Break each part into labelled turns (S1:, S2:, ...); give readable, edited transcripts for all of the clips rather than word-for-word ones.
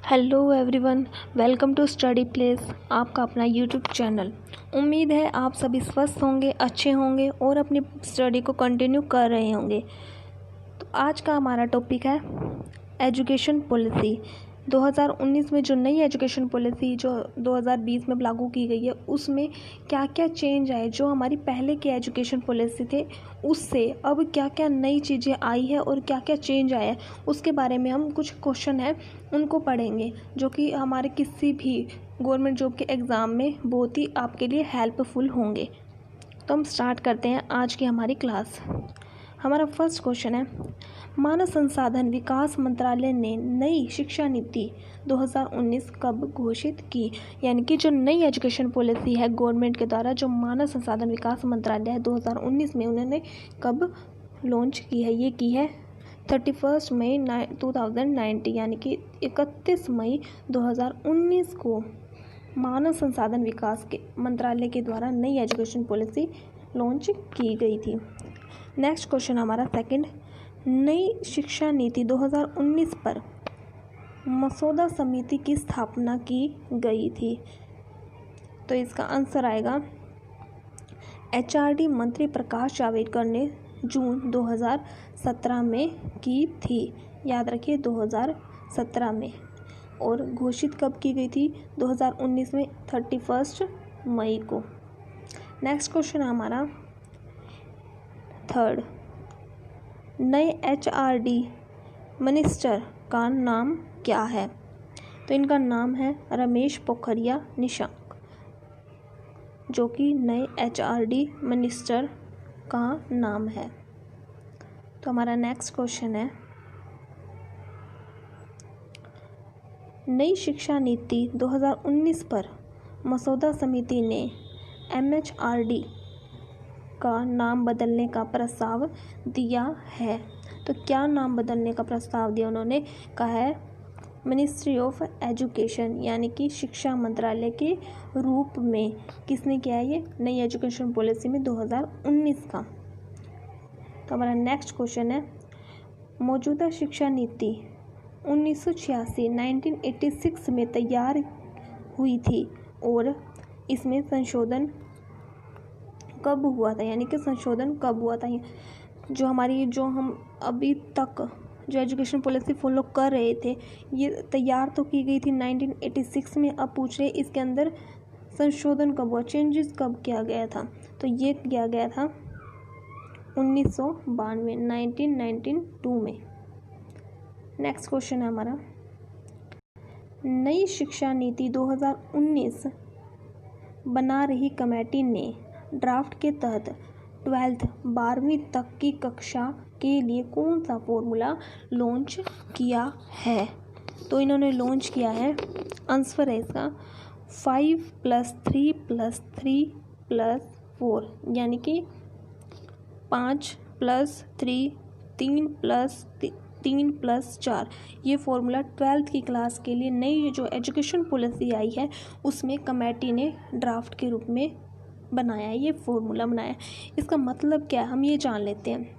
S1: Hello everyone, welcome to study place, आपका अपना YouTube channel. उम्मीद है आप सभी स्वस्थ होंगे, अच्छे होंगे और अपनी स्टडी को कंटिन्यू कर रहे होंगे। तो आज का हमारा टॉपिक है एजुकेशन पॉलिसी। 2019 में जो नई एजुकेशन पॉलिसी जो 2020 में लागू की गई है, उसमें क्या क्या चेंज आए। जो हमारी पहले की एजुकेशन पॉलिसी थे उससे अब क्या क्या नई चीज़ें आई है और क्या क्या चेंज आया है, उसके बारे में हम कुछ क्वेश्चन हैं उनको पढ़ेंगे, जो कि हमारे किसी भी गवर्नमेंट जॉब के एग्ज़ाम में बहुत ही आपके लिए हेल्पफुल होंगे। तो हम स्टार्ट करते हैं आज की हमारी क्लास। हमारा फर्स्ट क्वेश्चन है, मानव संसाधन विकास मंत्रालय ने नई शिक्षा नीति 2019 कब घोषित की। यानी कि जो नई एजुकेशन पॉलिसी है गवर्नमेंट के द्वारा, जो मानव संसाधन विकास मंत्रालय है 2019 में, उन्होंने कब लॉन्च की है। ये की है 31 मई 2019, यानी कि 31 मई 2019 को मानव संसाधन विकास के मंत्रालय के द्वारा नई एजुकेशन पॉलिसी लॉन्च की गई थी। नेक्स्ट क्वेश्चन हमारा सेकंड, नई शिक्षा नीति 2019 पर मसौदा समिति की स्थापना की गई थी। तो इसका आंसर आएगा एचआरडी मंत्री प्रकाश जावड़ेकर ने जून 2017 में की थी। याद रखिए 2017 में। और घोषित कब की गई थी? 2019 में 31 मई को। नेक्स्ट क्वेश्चन हमारा थर्ड, नए एचआरडी मिनिस्टर का नाम क्या है? तो इनका नाम है रमेश पोखरियाल निशंक, जो कि नए एचआरडी मिनिस्टर का नाम है। तो हमारा नेक्स्ट क्वेश्चन है, नई शिक्षा नीति 2019 पर मसौदा समिति ने एमएचआरडी का नाम बदलने का प्रस्ताव दिया है। तो क्या नाम बदलने का प्रस्ताव दिया? उन्होंने कहा है मिनिस्ट्री ऑफ एजुकेशन, यानी कि शिक्षा मंत्रालय के रूप में। किसने किया है ये? नई एजुकेशन पॉलिसी में 2019 का। तो हमारा नेक्स्ट क्वेश्चन है, मौजूदा शिक्षा नीति 1986 में तैयार हुई थी और इसमें संशोधन कब हुआ था? यानी कि संशोधन कब हुआ था? जो हम अभी तक जो एजुकेशन पॉलिसी फॉलो कर रहे थे, ये तैयार तो की गई थी 1986 में। अब पूछ रहे इसके अंदर संशोधन कब हुआ, चेंजेस कब किया गया था? तो ये किया गया था 1992 में। नेक्स्ट क्वेश्चन है हमारा, नई शिक्षा नीति 2019 बना रही कमेटी ने ड्राफ्ट के तहत 12वीं तक की कक्षा के लिए कौन सा फॉर्मूला लॉन्च किया है? तो इन्होंने लॉन्च किया है, आंसर है इसका 5+3+3+4, यानी कि 5+3, 3+4। ये फॉर्मूला 12th की क्लास के लिए नई जो एजुकेशन पॉलिसी आई है उसमें कमेटी ने ड्राफ्ट के रूप में बनाया है, ये फॉर्मूला बनाया है। इसका मतलब क्या है हम ये जान लेते हैं।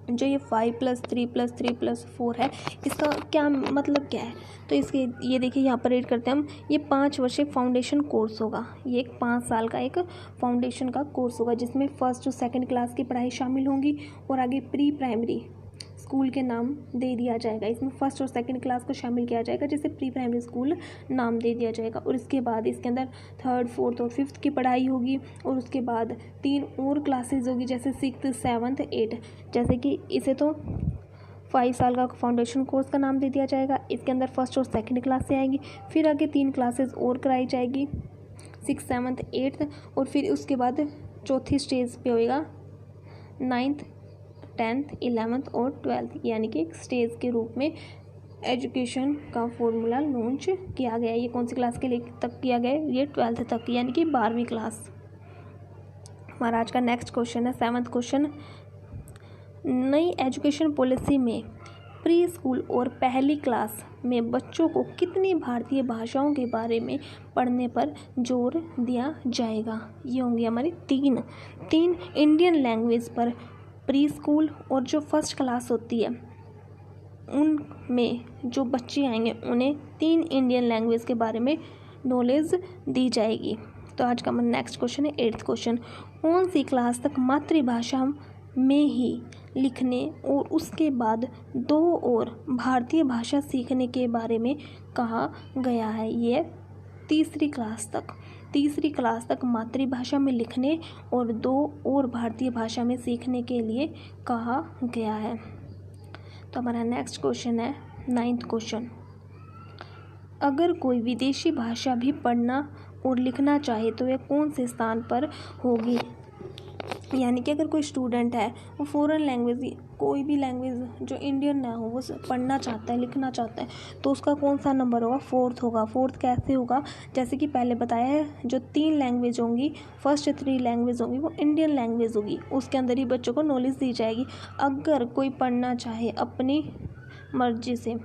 S1: जो ये 5+3+3+4 है, इसका क्या मतलब क्या है? तो इसके ये देखिए यहाँ पर रीड करते हैं हम। ये 5 वर्षीय फाउंडेशन कोर्स होगा। ये एक 5 साल का एक फाउंडेशन का कोर्स होगा, जिसमें फर्स्ट और सेकंड क्लास की पढ़ाई शामिल होंगी और आगे प्री प्राइमरी स्कूल के नाम दे दिया जाएगा। इसमें फर्स्ट और सेकंड क्लास को शामिल किया जाएगा, जिसे प्री प्राइमरी स्कूल नाम दे दिया जाएगा। और इसके बाद इसके अंदर 3rd, 4th और 5th की पढ़ाई होगी। और उसके बाद 3 और क्लासेज होगी, जैसे 6th, 7th, 8th। जैसे कि इसे तो 5 साल का फाउंडेशन कोर्स का नाम दे दिया जाएगा। इसके अंदर फर्स्ट और सेकंड क्लास से आएंगी, फिर आगे 3 क्लासेज और कराई जाएगी, 6th, 7th, 8th। और फिर उसके बाद चौथी स्टेज पे होएगा 9th, 10th, 11th और 12th, यानी कि एक स्टेज के रूप में एजुकेशन का फॉर्मूला लॉन्च किया गया है। ये कौन सी क्लास के लिए तक किया गया है? ये 12th तक, यानी कि 12वीं क्लास। हमारा आज का नेक्स्ट क्वेश्चन है 7th क्वेश्चन, नई एजुकेशन पॉलिसी में प्री स्कूल और पहली क्लास में बच्चों को कितनी भारतीय भाषाओं के बारे में पढ़ने पर जोर दिया जाएगा? ये होंगी हमारी तीन इंडियन लैंग्वेज पर प्री स्कूल, और जो फर्स्ट क्लास होती है उनमें जो बच्चे आएंगे उन्हें 3 इंडियन लैंग्वेज के बारे में नॉलेज दी जाएगी। तो आज का हमारा नेक्स्ट क्वेश्चन है 8th क्वेश्चन, कौन सी क्लास तक मातृभाषा में ही लिखने और उसके बाद 2 और भारतीय भाषा सीखने के बारे में कहा गया है? ये तीसरी क्लास तक मातृभाषा में लिखने और 2 और भारतीय भाषा में सीखने के लिए कहा गया है। तो हमारा नेक्स्ट क्वेश्चन है 9th क्वेश्चन, अगर कोई विदेशी भाषा भी पढ़ना और लिखना चाहे तो वह कौन से स्थान पर होगी? यानी कि अगर कोई स्टूडेंट है वो फॉरेन लैंग्वेज, कोई भी लैंग्वेज जो इंडियन ना हो वो पढ़ना चाहता है, लिखना चाहता है, तो उसका कौन सा नंबर होगा? 4th होगा। 4th कैसे होगा? जैसे कि पहले बताया है, जो 3 लैंग्वेज होंगी, फर्स्ट 3 लैंग्वेज होंगी वो इंडियन लैंग्वेज होगी, उसके अंदर ही बच्चों को नॉलेज दी जाएगी। अगर कोई पढ़ना चाहे अपनी मर्जी से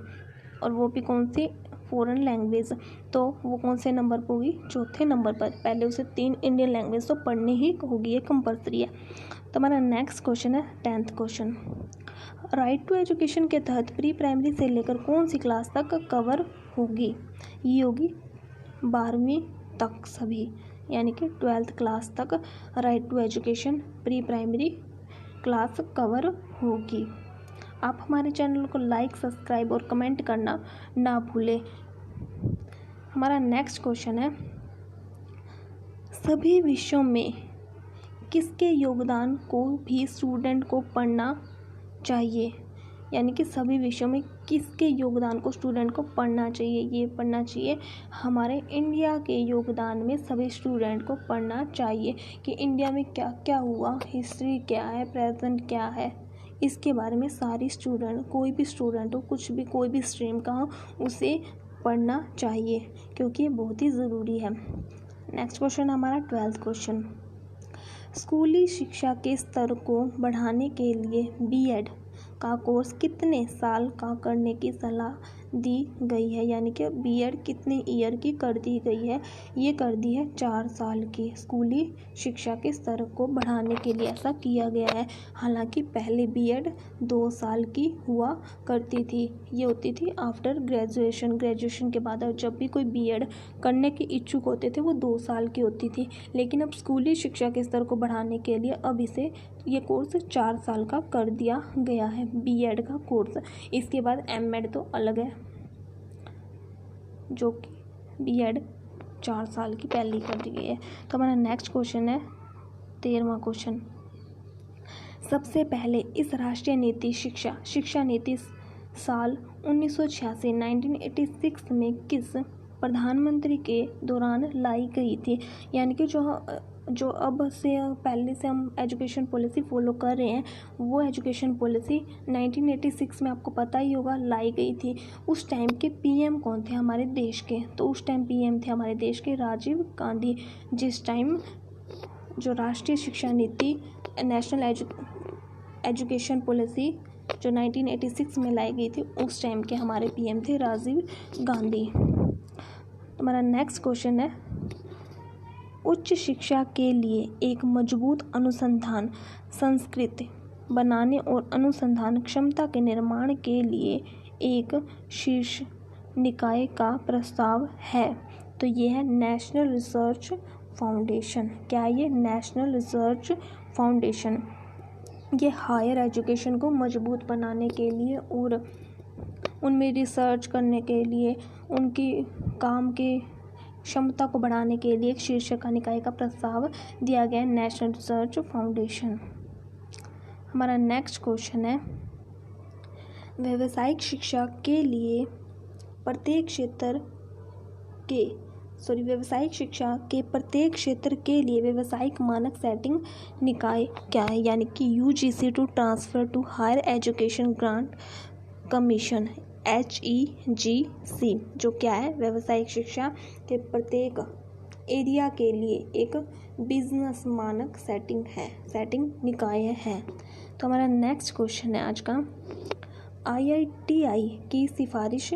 S1: और वो भी कौन सी? फॉरेन लैंग्वेज, तो वो कौन से नंबर पर होगी? 4थे नंबर पर। पहले उसे 3 इंडियन लैंग्वेज तो पढ़नी ही होगी, ये कंपलसरी है। तो हमारा नेक्स्ट क्वेश्चन है 10th question, right to education के तहत प्री प्राइमरी से लेकर कौन सी क्लास तक कवर होगी? ये होगी 12वीं तक सभी, यानी कि 12th क्लास तक right to education pre primary class cover होगी। आप हमारे चैनल को लाइक, सब्सक्राइब और कमेंट करना ना भूलें। हमारा नेक्स्ट क्वेश्चन है, सभी विषयों में किसके योगदान को भी स्टूडेंट को पढ़ना चाहिए? यानी कि सभी विषयों में किसके योगदान को स्टूडेंट को पढ़ना चाहिए? ये पढ़ना चाहिए हमारे इंडिया के योगदान में सभी स्टूडेंट को पढ़ना चाहिए कि इंडिया में क्या क्या हुआ, हिस्ट्री क्या है, प्रेजेंट क्या है, इसके बारे में सारी स्टूडेंट, कोई भी स्टूडेंट हो, कुछ भी, कोई भी स्ट्रीम का हो, उसे पढ़ना चाहिए क्योंकि ये बहुत ही ज़रूरी है। नेक्स्ट क्वेश्चन हमारा 12th क्वेश्चन, स्कूली शिक्षा के स्तर को बढ़ाने के लिए बीएड का कोर्स कितने साल का करने की सलाह दी गई है? यानी कि बीएड कितने ईयर की कर दी गई है? ये कर दी है 4 साल की। स्कूली शिक्षा के स्तर को बढ़ाने के लिए ऐसा किया गया है। हालांकि पहले बीएड 2 साल की हुआ करती थी, ये होती थी आफ्टर ग्रेजुएशन के बाद। और जब भी कोई बीएड करने के इच्छुक होते थे वो 2 साल की होती थी, लेकिन अब स्कूली शिक्षा के स्तर को बढ़ाने के लिए अब इसे ये कोर्स 4 साल का कर दिया गया है, बीएड का कोर्स। इसके बाद एमएड तो अलग है, जो कि बीएड 4 साल की पहले ही कर दी गई है। तो हमारा नेक्स्ट क्वेश्चन है 13वां क्वेश्चन, सबसे पहले इस राष्ट्रीय नीति शिक्षा नीति साल 1986 में किस प्रधानमंत्री के दौरान लाई गई थी? यानी कि जो अब से पहले से हम एजुकेशन पॉलिसी फॉलो कर रहे हैं, वो एजुकेशन पॉलिसी 1986 में आपको पता ही होगा लाई गई थी। उस टाइम के पीएम कौन थे हमारे देश के? तो उस टाइम पीएम थे हमारे देश के राजीव गांधी। जिस टाइम जो राष्ट्रीय शिक्षा नीति, नेशनल एजुकेशन पॉलिसी जो 1986 में लाई गई थी, उस टाइम के हमारे पीएम थे राजीव गांधी। हमारा नेक्स्ट क्वेश्चन है, उच्च शिक्षा के लिए एक मजबूत अनुसंधान संस्कृति बनाने और अनुसंधान क्षमता के निर्माण के लिए एक शीर्ष निकाय का प्रस्ताव है। तो ये है नेशनल रिसर्च फाउंडेशन। क्या ये? National research foundation. ये हायर एजुकेशन को मजबूत बनाने के लिए और उनमें रिसर्च करने के लिए, उनकी काम के क्षमता को बढ़ाने के लिए एक शीर्ष निकाय का प्रस्ताव दिया गया है, नेशनल रिसर्च फाउंडेशन। हमारा नेक्स्ट क्वेश्चन है, व्यावसायिक शिक्षा के लिए प्रत्येक क्षेत्र के लिए व्यावसायिक मानक सेटिंग निकाय क्या है? यानी कि UGC to transfer to higher education grant commission, HEGC, जो क्या है? व्यावसायिक शिक्षा के प्रत्येक एरिया के लिए एक बिजनेस मानक सेटिंग निकाय है। तो हमारा नेक्स्ट क्वेश्चन है आज का, IITI की सिफारिश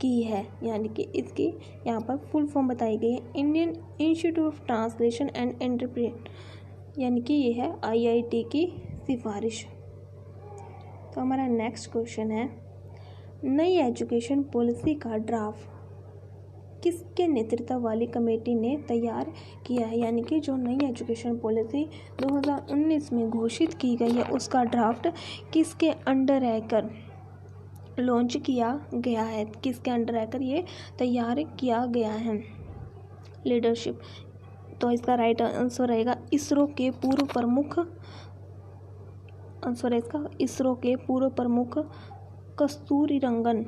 S1: की है, यानी कि इसकी यहाँ पर फुल फॉर्म बताई गई है, Indian institute of translation and interpret, यानी कि ये है IIT की सिफारिश। तो हमारा नेक्स्ट क्वेश्चन है, नई एजुकेशन पॉलिसी का ड्राफ्ट किसके नेतृत्व वाली कमेटी ने तैयार किया है, यानी कि जो नई एजुकेशन पॉलिसी 2019 में घोषित की गई है उसका ड्राफ्ट किसके अंडर रहकर लॉन्च किया गया है, किसके अंडर रहकर ये तैयार किया गया है। लीडरशिप, तो इसका राइट आंसर रहेगा इसरो के पूर्व प्रमुख, आंसर है इसका इसरो के पूर्व प्रमुख कस्तूरीरंगन,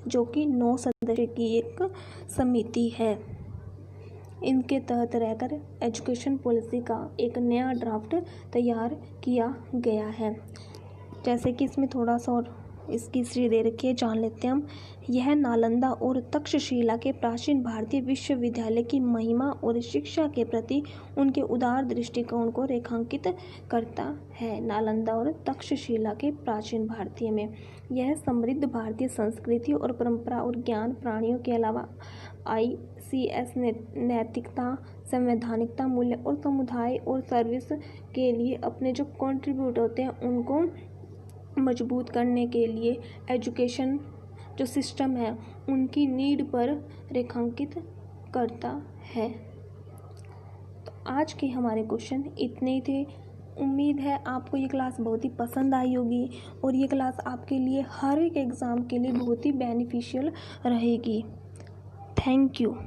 S1: जो कि 9 सदस्य की एक समिति है। इनके तहत रहकर एजुकेशन पॉलिसी का एक नया ड्राफ्ट तैयार किया गया है। जैसे कि इसमें थोड़ा सा और इसकी हिस्ट्री दे रखी है, जान लेते हैं हम। यह नालंदा और तक्षशिला के प्राचीन भारतीय विश्वविद्यालय की महिमा और शिक्षा के प्रति उनके उदार दृष्टिकोण को रेखांकित करता है। नालंदा और तक्षशिला के प्राचीन भारतीय में यह समृद्ध भारतीय संस्कृति और परंपरा और ज्ञान प्राणियों के अलावा ICS नैतिकता, संवैधानिकता, मूल्य और समुदाय और सर्विस के लिए अपने जो कंट्रीब्यूट होते हैं उनको मजबूत करने के लिए एजुकेशन जो सिस्टम है उनकी नीड पर रेखांकित करता है। तो आज के हमारे क्वेश्चन इतने ही थे। उम्मीद है आपको ये क्लास बहुत ही पसंद आई होगी और ये क्लास आपके लिए हर एक एग्ज़ाम के लिए बहुत ही बेनिफिशियल रहेगी। Thank you.